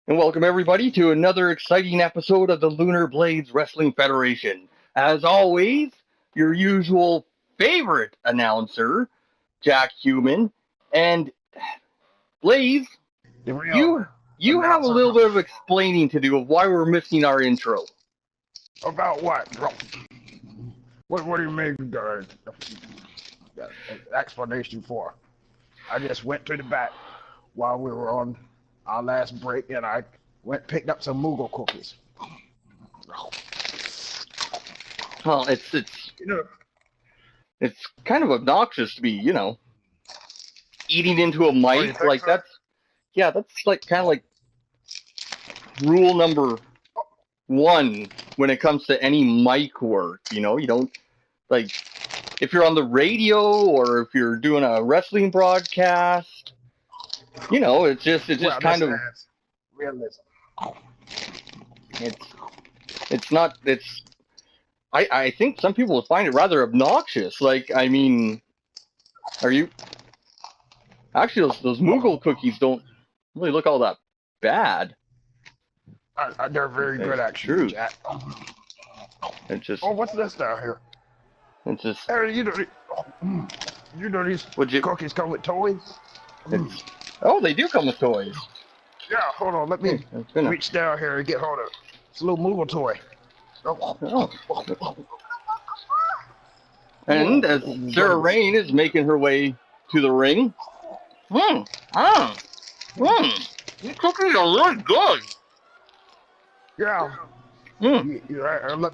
And welcome everybody to another exciting episode of the LunarBlades Wrestling Federation. As always, your usual favorite announcer, Jack Human, and Blaze, you have a little bit of explaining to do of why we're missing our intro. About what? What do you mean explanation for? I just went to the back while we were on our last break, and I picked up some Moogle cookies. Well, it's kind of obnoxious to be, eating into a mic like so? That's like kind of like rule number 1 when it comes to any mic work. You don't like if you're on the radio or if you're doing a wrestling broadcast. It's just kind of realism. I think some people find it rather obnoxious. Like, I mean, actually those Moogle cookies don't really look all that bad. They're very good, actually, Jack. It's just. Oh, what's this down here? It's just. Hey, these cookies come with toys? Oh, they do come with toys. Yeah, hold on. Let me reach down here and get hold of it. It's a little Moogle toy. Oh. And as Sarah Rain is making her way to the ring, these cookies are really good. Yeah. Let me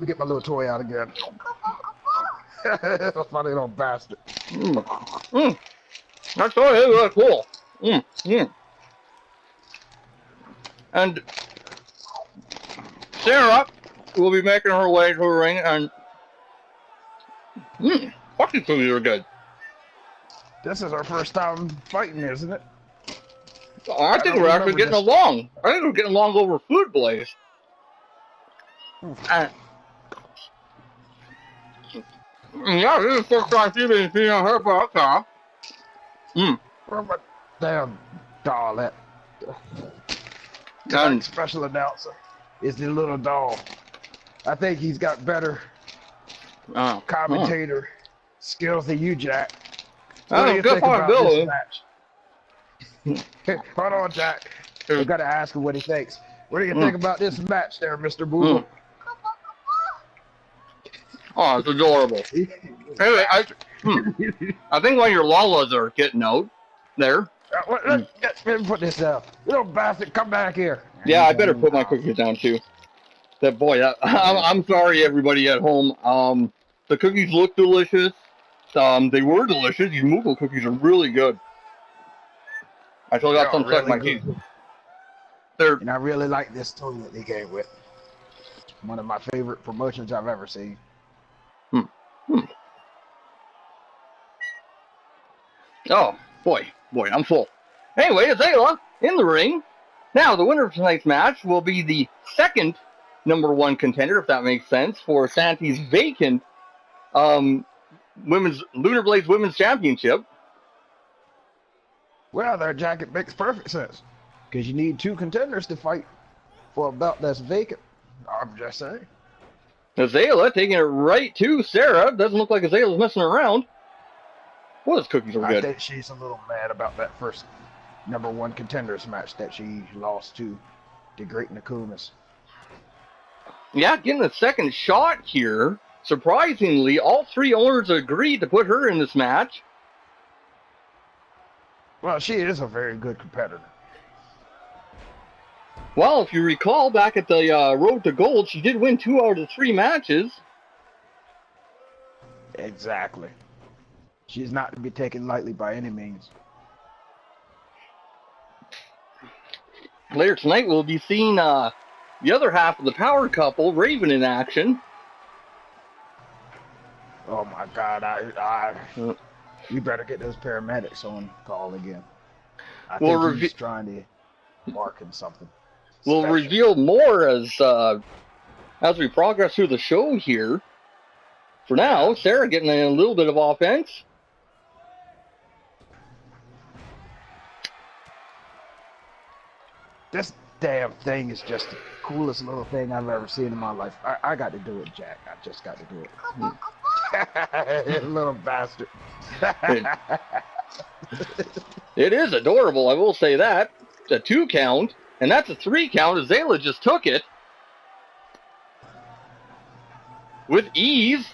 get my little toy out again. Funny little bastard. That toy is really cool. And Sarah will be making her way to the ring, and fucking cookies are good. This is our first time fighting, isn't it? I think we're actually getting along. I think we're getting along over food, Blaze. Yeah, this is the first time she's been seeing her podcast. Damn, doll, that special announcer is the little doll. I think he's got better commentator skills than you, Jack. What do you think about this match? Hold on, Jack. We got to ask him what he thinks. What do you think about this match there, Mr. Boo? Oh, it's adorable. Anyway, I think one of your Lalas are getting out there. Let me put this down. Little bastard, come back here. Yeah, I better put my cookies down too. I'm sorry, everybody at home. The cookies look delicious. They were delicious. These Moogle cookies are really good. I still got some stuck in my teeth. And I really like this toy that they came with. One of my favorite promotions I've ever seen. Oh, boy, I'm full. Anyway, Azayla in the ring. Now, the winner of tonight's match will be the second #1 contender, if that makes sense, for Santi's vacant LunarBlades Women's Championship. Well, there, Jack, it makes perfect sense. Because you need 2 contenders to fight for a belt that's vacant. I'm just saying. Azayla taking it right to Sarah. Doesn't look like Azayla's messing around. Well, those cookies are good. I think she's a little mad about that first #1 contenders match that she lost to the Great Nakumas. Yeah, getting a second shot here. Surprisingly, all 3 owners agreed to put her in this match. Well, she is a very good competitor. Well, if you recall, back at the Road to Gold, she did win 2 out of 3 matches. Exactly. She's not to be taken lightly by any means. Later tonight, we'll be seeing the other half of the power couple, Raven, in action. Oh my God! We better get those paramedics on call again. I think he's trying to mark in something. We'll reveal more as we progress through the show here. For now, Sarah getting a little bit of offense. damn thing is just the coolest little thing I've ever seen in my life. I got to do it, Jack. I just got to do it. Little bastard. It is adorable, I will say that. It's a 2 count, and that's a 3 count. Azalea just took it. With ease.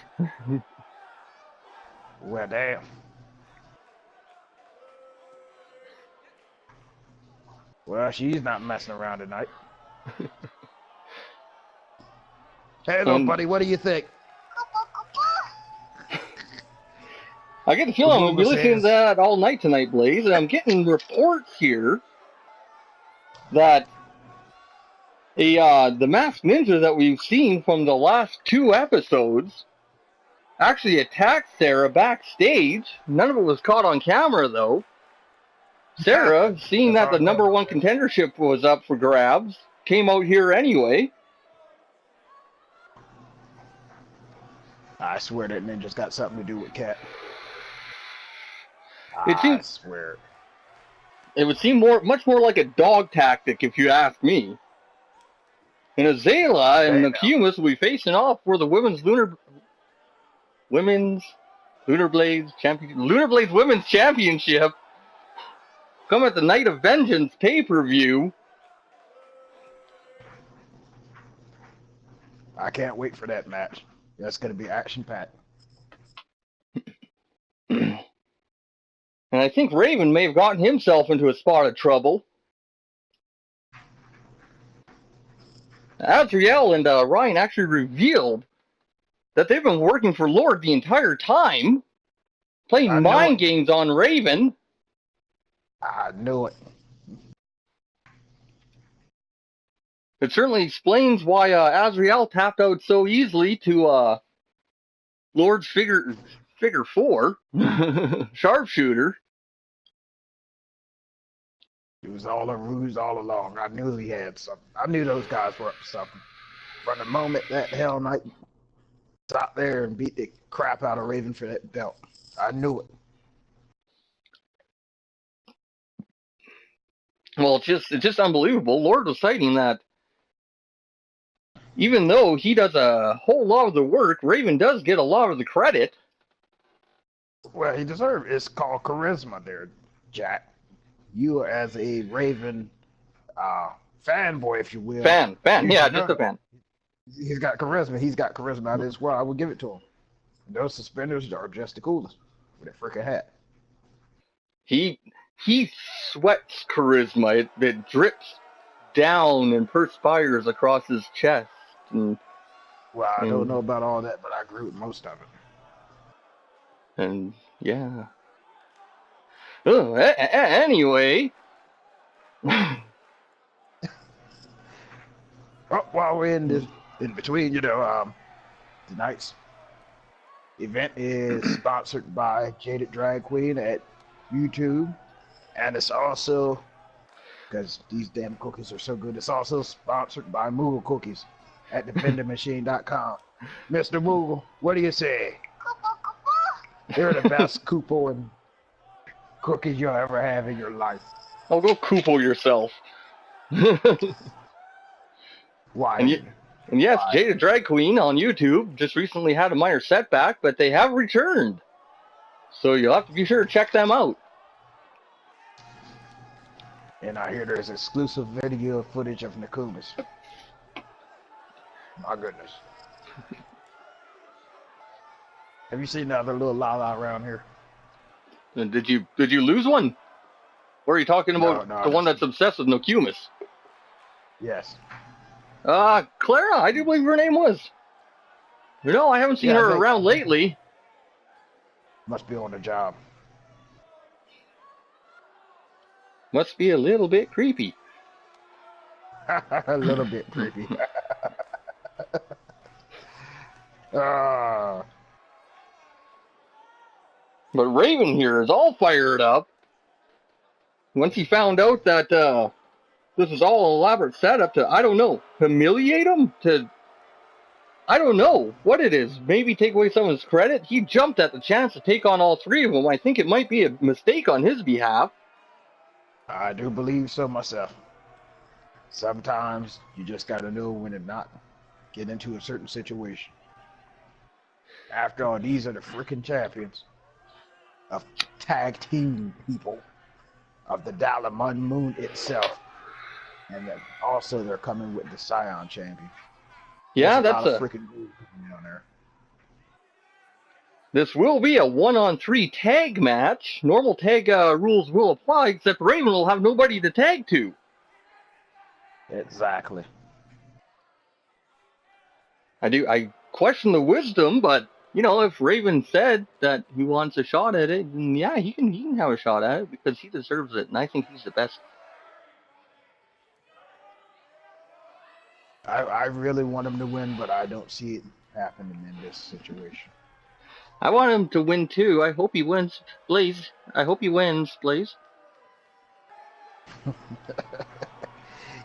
Well, damn. Well, she's not messing around tonight. Hey, little buddy, what do you think? I get the feeling I'm going to be listening to that all night tonight, Blaze, and I'm getting reports here that the masked ninja that we've seen from the last 2 episodes actually attacked Sarah backstage. None of it was caught on camera, though. Sarah, seeing that the #1 contendership was up for grabs, came out here anyway. I swear that ninja's got something to do with Cat. I swear. It would seem much more like a dog tactic, if you ask me. And Azalea and Nakumis will be facing off for the women's LunarBlades Women's Championship. Come at the Night of Vengeance pay-per-view. I can't wait for that match. That's going to be action-packed. And I think Raven may have gotten himself into a spot of trouble. Azriel and Ryan actually revealed that they've been working for Lord the entire time, playing mind games on Raven. I knew it. It certainly explains why Azriel tapped out so easily to Lord's figure 4 sharpshooter. It was all a ruse all along. I knew he had something. I knew those guys were up to something. From the moment that Hell Knight sat there and beat the crap out of Raven for that belt, I knew it. Well, it's just unbelievable. Lord was citing that even though he does a whole lot of the work, Raven does get a lot of the credit. Well, he deserves it. It's called charisma there, Jack. You as a Raven fanboy, if you will. Fan, yeah, just a fan. He's got charisma. He's got charisma out of this world. I would give it to him. Those suspenders are just the coolest with a freaking hat. He sweats charisma. It drips down and perspires across his chest. And, well, I don't know about all that, but I agree with most of it. And oh, anyway. While we're in between, tonight's event is sponsored by Jaded Drag Queen at YouTube, and it's also, because these damn cookies are so good, it's also sponsored by Moogle Cookies at thevendormachine.com. Mr. Moogle, what do you say? They're the best Koopo and cookies you'll ever have in your life. Oh, go Koopo yourself. Why? And yes, Jada Drag Queen on YouTube just recently had a minor setback, but they have returned. So you'll have to be sure to check them out. And I hear there's exclusive video footage of Nakumis. My goodness. Have you seen the other little Lala around here? And did you lose one? Or are you talking about the one that's obsessed with Nokumis? Yes. Clara, I do believe her name was. No, I haven't seen her around lately. Must be on the job. Must be a little bit creepy. A little bit creepy. But Raven here is all fired up. Once he found out that this is all an elaborate setup to, I don't know, humiliate him? I don't know what it is. Maybe take away some of his credit? He jumped at the chance to take on all 3 of them. I think it might be a mistake on his behalf. I do believe so myself. Sometimes you just got to know when to not get into a certain situation. After all, these are the freaking champions of tag team people of the Diamond Moon itself. And then also they're coming with the Scion champion. Yeah, There's that's a lot of freaking moves down there. This will be a 1-on-3 tag match. Normal tag rules will apply, except Raven will have nobody to tag to. Exactly. I question the wisdom, but you know, if Raven said that he wants a shot at it, then yeah, he can have a shot at it because he deserves it, and I think he's the best. I really want him to win, but I don't see it happening in this situation. I want him to win too. I hope he wins, Blaze. I hope he wins, Blaze.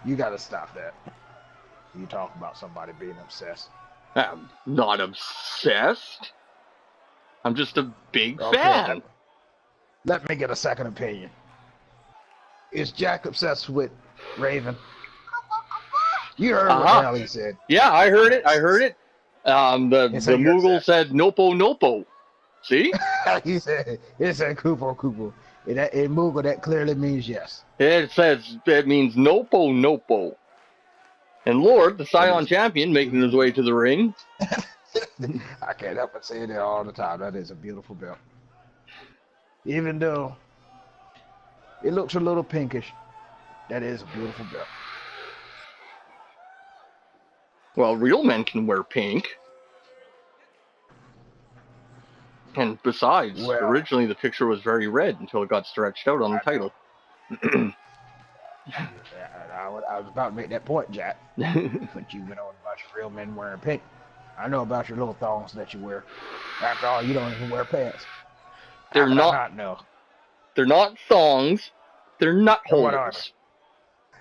You gotta stop that. You talk about somebody being obsessed. I'm not obsessed. I'm just a big fan. Let me get a second opinion. Is Jack obsessed with Raven? You heard what the hell he said. Yeah, I heard it. The Moogle said nopo nopo. See? It said Kupo Kupo. In Moogle, that clearly means yes. It means nopo nopo. And Lord, the Scion champion, making his way to the ring. I can't help but say it all the time. That is a beautiful belt. Even though it looks a little pinkish, that is a beautiful belt. Well, real men can wear pink. And besides, originally the picture was very red until it got stretched out on the title. I was about to make that point, Jack. But you went on about your real men wearing pink. I know about your little thongs that you wear. After all, you don't even wear pants. They're not. No. They're not thongs. They're nut holders.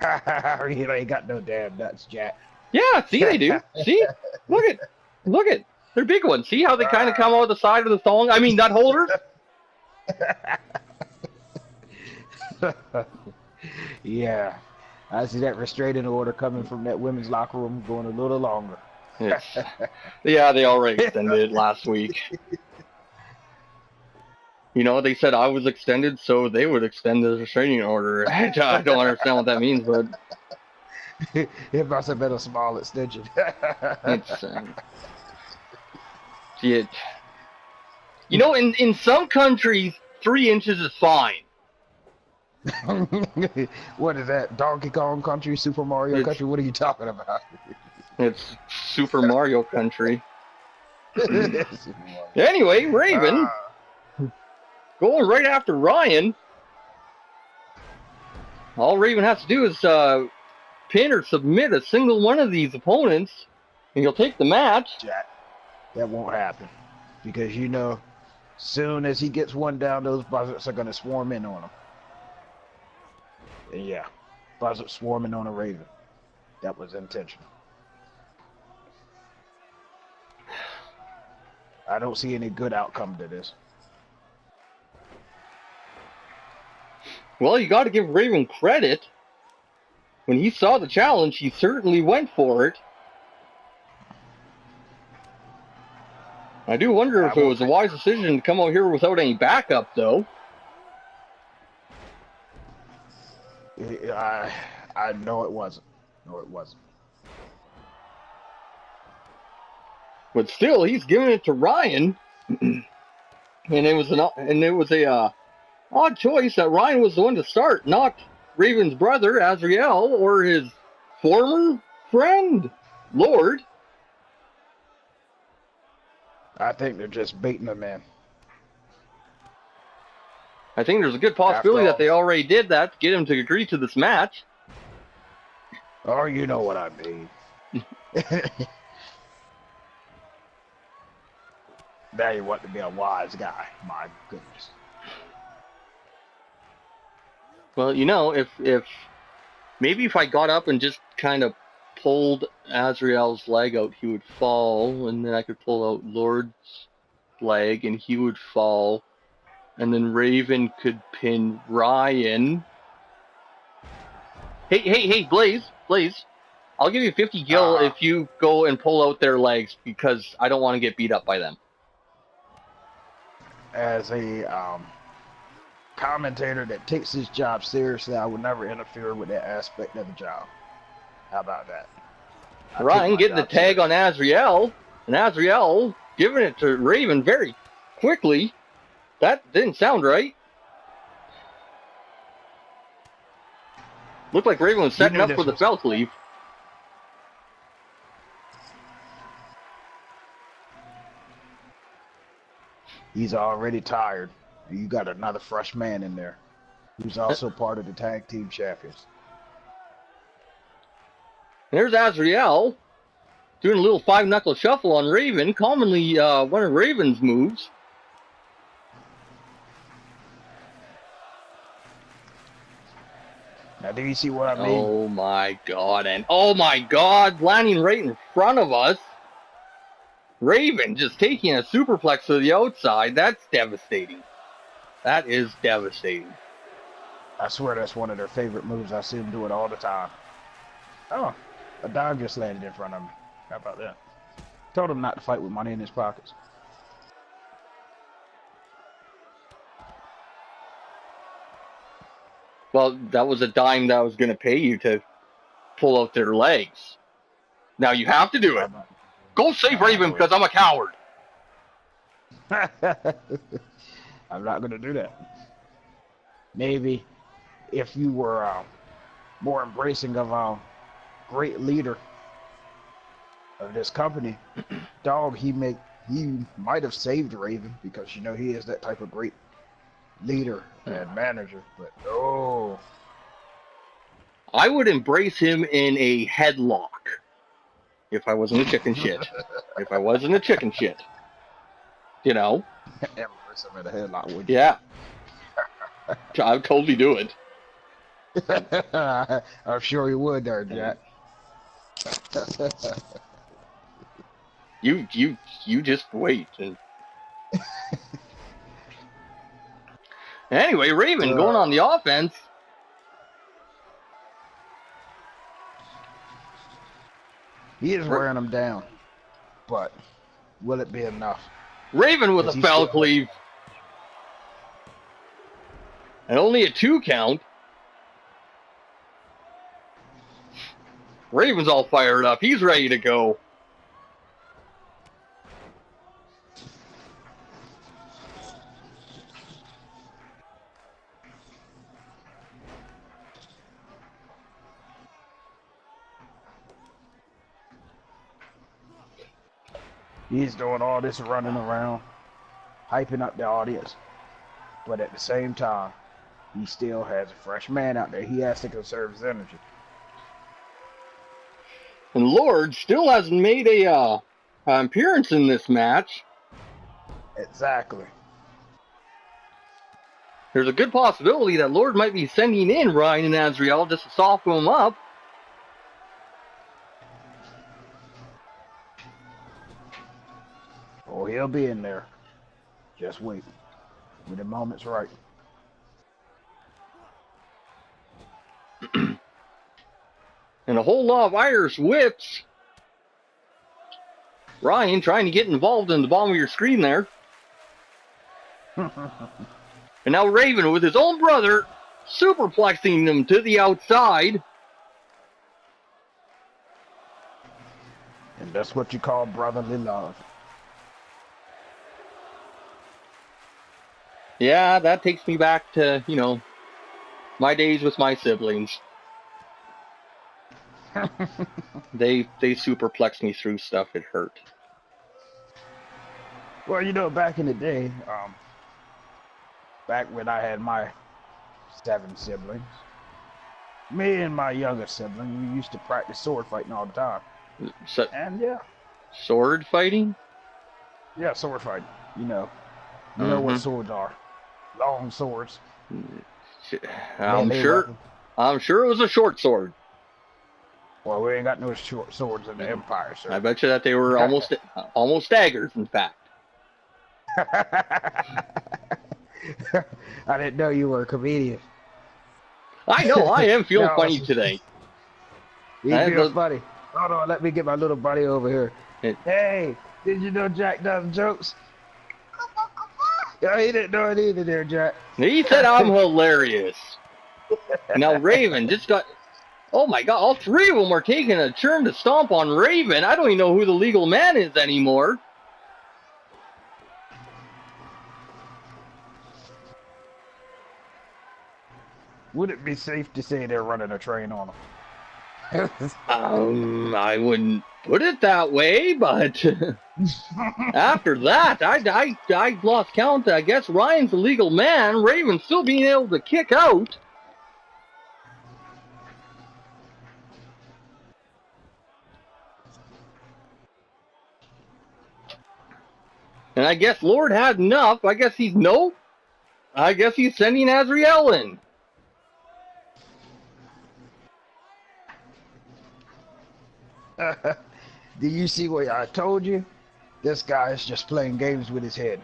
You ain't got no damn nuts, Jack. Yeah, see, they do. See? Look at. They're big ones. See how they kind of come out the side of the thong? I mean, nut holders? Yeah. I see that restraining order coming from that women's locker room going a little longer. Yeah, they already extended it last week. You know, they said I was extended, so they would extend the restraining order. I don't understand what that means, but... It must have been a small extension. It's... You know, in some countries, 3 inches is fine. What is that? Donkey Kong Country? Super Mario Country? What are you talking about? It's Super Mario Country. Anyway, Raven going right after Ryan. All Raven has to do is pin or submit a single one of these opponents, and he'll take the match. Jack, that won't happen. Because, you know, soon as he gets one down, those buzzards are going to swarm in on him. And yeah, buzzard swarming on a Raven. That was intentional. I don't see any good outcome to this. Well, you got to give Raven credit. When he saw the challenge, he certainly went for it. I do wonder if it was a wise decision to come out here without any backup, though. I know it wasn't. No, it wasn't. But still, he's giving it to Ryan, and it was a odd choice that Ryan was the one to start, not Raven's brother Azrael or his former friend Lord. I think they're just baiting him in. I think there's a good possibility that they already did that to get him to agree to this match. Oh, you know what I mean. Now you want to be a wise guy. My goodness. Well, you know, if maybe if I got up and just kind of pulled Azrael's leg out, he would fall, and then I could pull out Lord's leg, and he would fall. And then Raven could pin Ryan. Hey, Blaze. please. I'll give you 50 gil if you go and pull out their legs because I don't want to get beat up by them. As a commentator that takes his job seriously, I would never interfere with that aspect of the job. How about that? Ryan getting the tag on Azrael, and Azrael giving it to Raven very quickly. That didn't sound right. Looked like Raven was setting up for the belt cleave. He's already tired. You got another fresh man in there who's also part of the tag team champions. There's Azrael doing a little five-knuckle shuffle on Raven, commonly one of Raven's moves. Now, do you see what I mean? Oh my god, and oh my god, landing right in front of us. Raven just taking a superplex to the outside. That's devastating. That is devastating. I swear that's one of their favorite moves. I see them do it all the time. Oh, a dime just landed in front of me. How about that? Told him not to fight with money in his pockets. Well, that was a dime that I was going to pay you to pull out their legs. Now you have to do it. Go save Raven because I'm a coward. I'm not going to do that. Maybe if you were more embracing of a great leader of this company, dog, he might have saved Raven because you know he is that type of great leader and manager. But no, I would embrace him in a headlock if I wasn't a chicken shit. If I wasn't a chicken shit, you know. Embrace him in a headlock, would you? Yeah. I'd totally do it. I'm sure you would, there, Jack. You just wait. And... Anyway, Raven going on the offense. He is wearing them down, but will it be enough? Raven with a foul cleave. And only a 2 count. Raven's all fired up. He's ready to go. He's doing all this running around, hyping up the audience. But at the same time, he still has a fresh man out there. He has to conserve his energy. And Lord still hasn't made a appearance in this match. Exactly. There's a good possibility that Lord might be sending in Ryan and Azrael just to soften them up. Oh, he'll be in there. Just wait. When the moment's right. And a whole lot of Irish whips. Ryan trying to get involved in the bottom of your screen there. And now Raven with his own brother superplexing them to the outside. And that's what you call brotherly love. Yeah, that takes me back to, you know, my days with my siblings. They superplexed me through stuff. It hurt. Well, you know, back in the day, back when I had my 7 siblings, me and my younger sibling, we used to practice sword fighting all the time. So, and yeah. Sword fighting? Yeah, sword fighting. You know what swords are. Long swords. I'm sure it was a short sword. Well, we ain't got no short swords in the Empire, sir. I bet you that they were almost daggers, in fact. I didn't know you were a comedian. I know, I am feeling funny today. He's real funny. Hold on, let me get my little buddy over here. Hey, did you know Jack does jokes? Yeah, he didn't know it either there, Jack. He said I'm hilarious. Now Raven just got... Oh my god, all three of them are taking a turn to stomp on Raven. I don't even know who the legal man is anymore. Would it be safe to say they're running a train on them? I wouldn't put it that way, but after that, I lost count. I guess Ryan's the legal man. Raven's still being able to kick out. And I guess Lord had enough. I guess he's sending Azrael in. Do you see what I told you? This guy is just playing games with his head.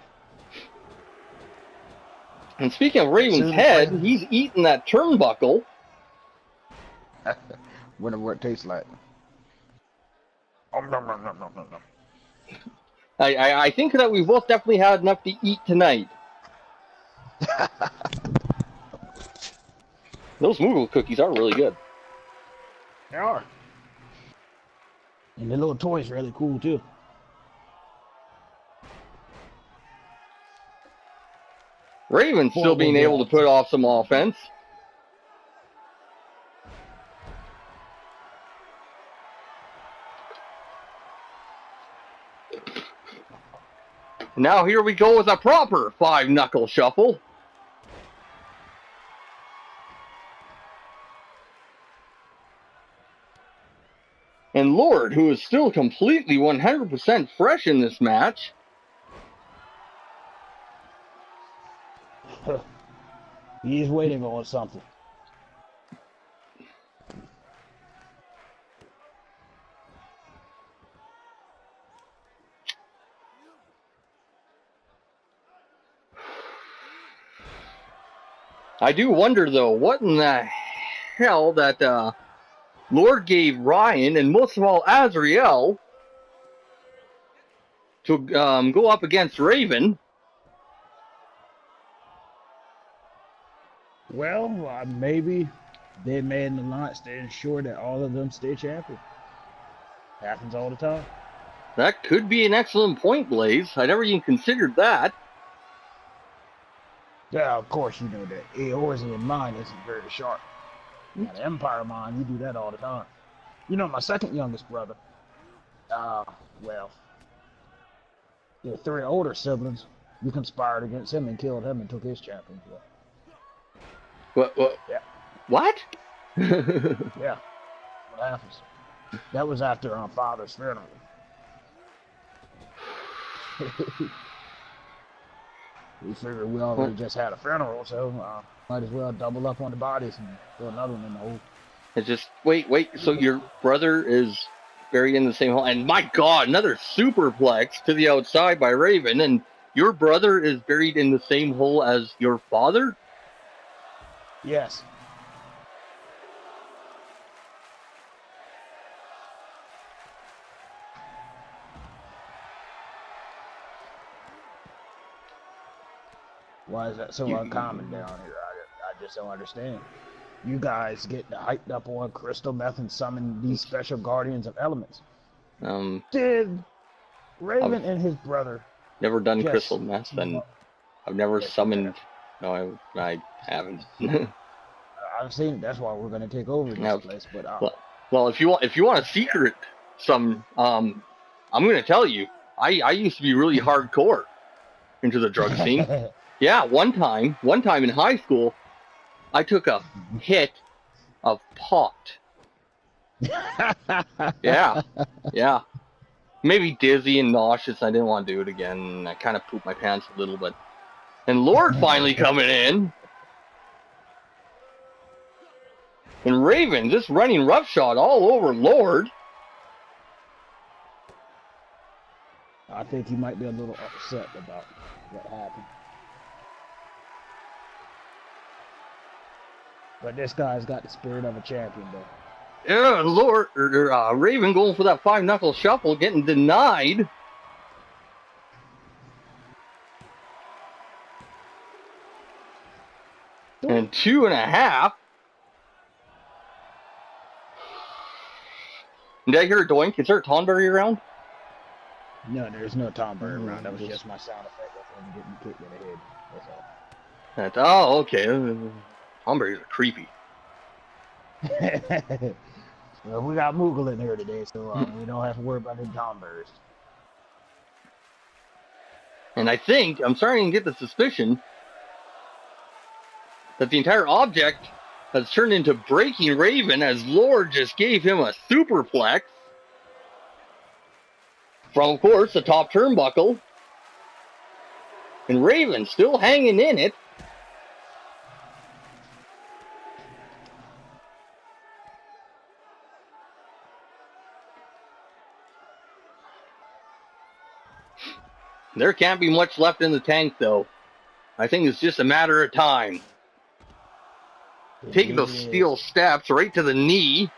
And speaking of Raven's head, he's eating that turnbuckle. Wonder what it tastes like. I think that we've both definitely had enough to eat tonight. Those Moogle cookies are really good. They are. And the little toy's really cool too. Raven's still being able to put off some offense. Now here we go with a proper 5-knuckle shuffle. And Lord, who is still completely 100% fresh in this match. He's waiting on something. I do wonder, though, what in the hell that Lord gave Ryan, and most of all Azrael, to go up against Raven. Well, maybe they made an alliance to ensure that all of them stay champion. Happens all the time. That could be an excellent point, Blaze. I never even considered that. Yeah, of course you know that Eorzean mind isn't very sharp. Now, the Empire mind, you do that all the time. You know, my second youngest brother, well, the 3 older siblings, you conspired against him and killed him and took his championship. What? Yeah. What? Yeah. What happens? That was after our father's funeral. We figured we already just had a funeral, so might as well double up on the bodies and throw another one in the hole. It's just, wait, so your brother is buried in the same hole, and my god, another superplex to the outside by Raven, and your brother is buried in the same hole as your father? Yes. Why is that so uncommon down here? I just don't understand. You guys get hyped up on crystal meth and summon these special guardians of elements. Did Raven and his brother never done crystal meth, and I've never summoned. No, I haven't. I've seen it. That's why we're going to take over this place. But well, if you want a secret, I'm going to tell you. I used to be really hardcore into the drug scene. Yeah, one time in high school, I took a hit of pot. Yeah. Maybe dizzy and nauseous. I didn't want to do it again. I kind of pooped my pants a little bit. And Lord finally coming in. And Raven just running roughshod all over Lord. I think he might be a little upset about what happened. But this guy's got the spirit of a champion, though. Yeah, Lord, Raven going for that 5-knuckle shuffle, getting denied. And 2.5. Did I hear a doink? Is there a Tonberry around? No, there's no Tonberry around. That was just my sound effect of him getting kicked in the head. That's all. Okay. Tonberries are creepy. Well, we got Moogle in here today, so we don't have to worry about any Tonberries. And I think, I'm starting to get the suspicion that the entire object has turned into breaking Raven as Lord just gave him a superplex from, of course, the top turnbuckle. And Raven still hanging in it. There can't be much left in the tank, though. I think it's just a matter of time. Taking those steel steps right to the knee.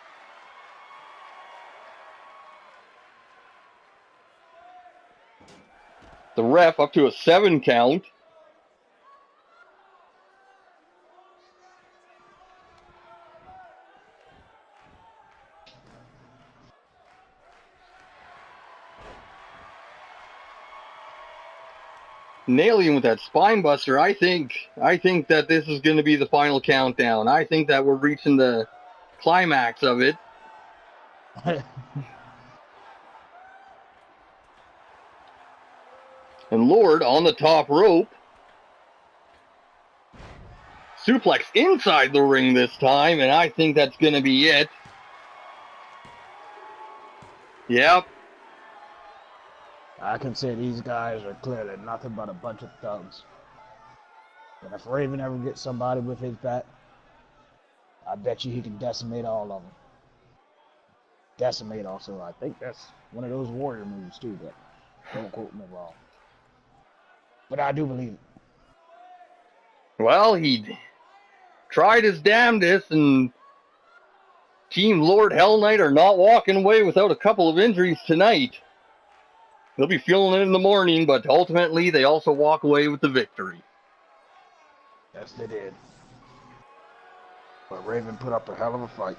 The ref up to a 7 count. Nailing with that spine buster. I think that this is going to be the final countdown. I think that we're reaching the climax of it. And Lord on the top rope. Suplex inside the ring this time, and I think that's going to be it. Yep. I can say these guys are clearly nothing but a bunch of thugs. And if Raven ever gets somebody with his bat, I bet you he can decimate all of them. Decimate also, I think that's one of those warrior moves too, but don't quote me wrong. But I do believe it. Well, he tried his damnedest, and Team Lord Hell Knight are not walking away without a couple of injuries tonight. They'll be feeling it in the morning, but ultimately they also walk away with the victory. Yes, they did. But Raven put up a hell of a fight.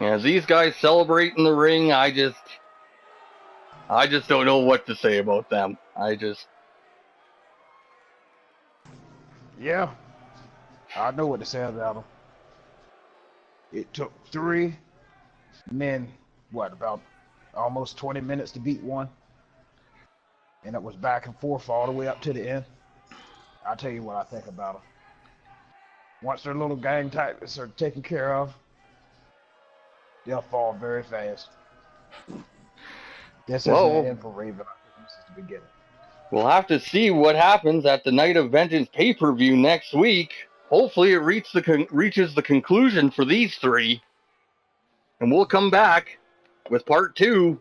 As these guys celebrate in the ring, I just don't know what to say about them. Yeah, I know what to say about them. It took 3 men, about almost 20 minutes to beat one. And it was back and forth all the way up to the end. I'll tell you what I think about them. Once their little gang tactics are taken care of, they'll fall very fast. This isn't the end for Raven. I think this is the beginning. We'll have to see what happens at the Night of Vengeance pay-per-view next week. Hopefully it reaches the conclusion for these 3. And we'll come back with part 2